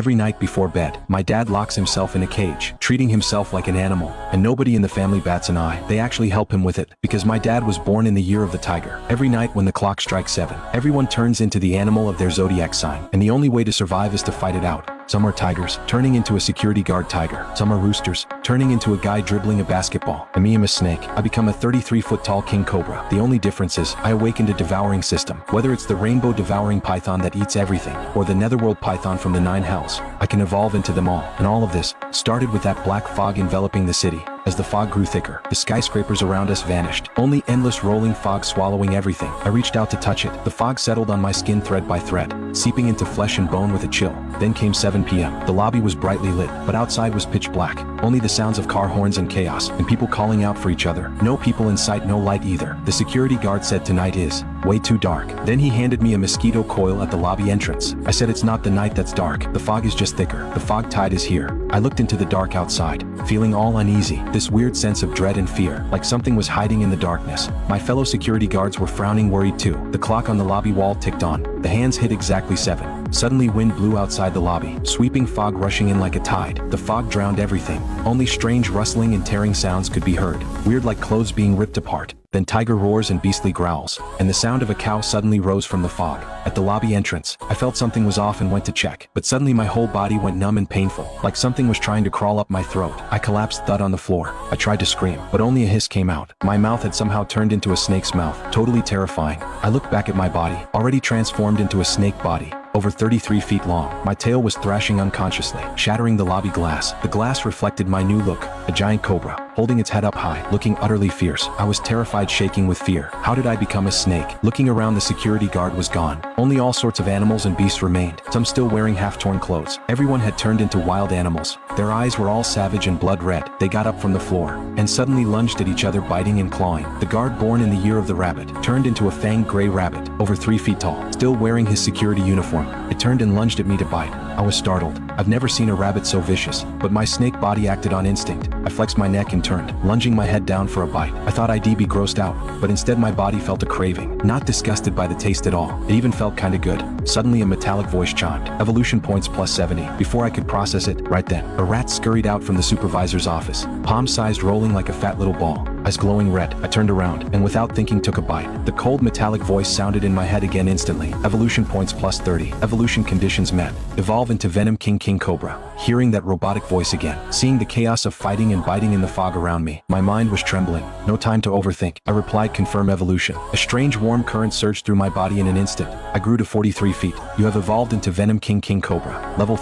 Every night before bed, my dad locks himself in a cage, treating himself like an animal, and nobody in the family bats an eye. They actually help him with it, because my dad was born in the year of the tiger. Every night when the clock strikes 7, everyone turns into the animal of their zodiac sign, and the only way to survive is to fight it out. Some are tigers, turning into a security guard tiger. Some are roosters, turning into a guy dribbling a basketball. And me, I'm a snake. I become a 33-foot-tall king cobra. The only difference is, I awakened a devouring system. Whether it's the rainbow devouring python that eats everything, or the netherworld python from the 9 hells, I can evolve into them all. And all of this started with that black fog enveloping the city. As the fog grew thicker, the skyscrapers around us vanished. Only endless rolling fog swallowing everything. I reached out to touch it. The fog settled on my skin thread by thread, seeping into flesh and bone with a chill. Then came 7 p.m. The lobby was brightly lit, but outside was pitch black. Only the sounds of car horns and chaos, and people calling out for each other. No people in sight, no light either. The security guard said tonight is way too dark. Then he handed me a mosquito coil at the lobby entrance. I said it's not the night that's dark. The fog is just thicker. The fog tide is here. I looked into the dark outside, feeling all uneasy. This weird sense of dread and fear, like something was hiding in the darkness. My fellow security guards were frowning, worried too. The clock on the lobby wall ticked on. The hands hit exactly 7. Suddenly wind blew outside the lobby, sweeping fog rushing in like a tide. The fog drowned everything. Only strange rustling and tearing sounds could be heard, weird like clothes being ripped apart. Then tiger roars and beastly growls, and the sound of a cow suddenly rose from the fog. At the lobby entrance, I felt something was off and went to check, but suddenly my whole body went numb and painful, like something was trying to crawl up my throat. I collapsed thud on the floor. I tried to scream, but only a hiss came out. My mouth had somehow turned into a snake's mouth, totally terrifying. I looked back at my body, already transformed into a snake body. Over 33 feet long, my tail was thrashing unconsciously, shattering the lobby glass. The glass reflected my new look, a giant cobra, holding its head up high, looking utterly fierce. I was terrified, shaking with fear. How did I become a snake? Looking around, the security guard was gone. Only all sorts of animals and beasts remained, some still wearing half-torn clothes. Everyone had turned into wild animals. Their eyes were all savage and blood red. They got up from the floor, and suddenly lunged at each other, biting and clawing. The guard born in the year of the rabbit turned into a fanged gray rabbit, over 3 feet tall, still wearing his security uniform. It turned and lunged at me to bite. I was startled. I've never seen a rabbit so vicious, but my snake body acted on instinct. I flexed my neck and turned, lunging my head down for a bite. I thought I'd be grossed out, but instead my body felt a craving. Not disgusted by the taste at all. It even felt kinda good. Suddenly a metallic voice chimed. Evolution points plus 70. Before I could process it, right then, a rat scurried out from the supervisor's office, palm-sized, rolling like a fat little ball. Eyes glowing red. I turned around, and without thinking took a bite. The cold metallic voice sounded in my head again instantly. Evolution points plus 30. Evolution conditions met. Evolve into Venom King Cobra. Hearing that robotic voice again, seeing the chaos of fighting and biting in the fog around me, my mind was trembling. No time to overthink. I replied, confirm evolution. A strange warm current surged through my body in an instant. I grew to 43 feet. You have evolved into Venom King Cobra. Level 3.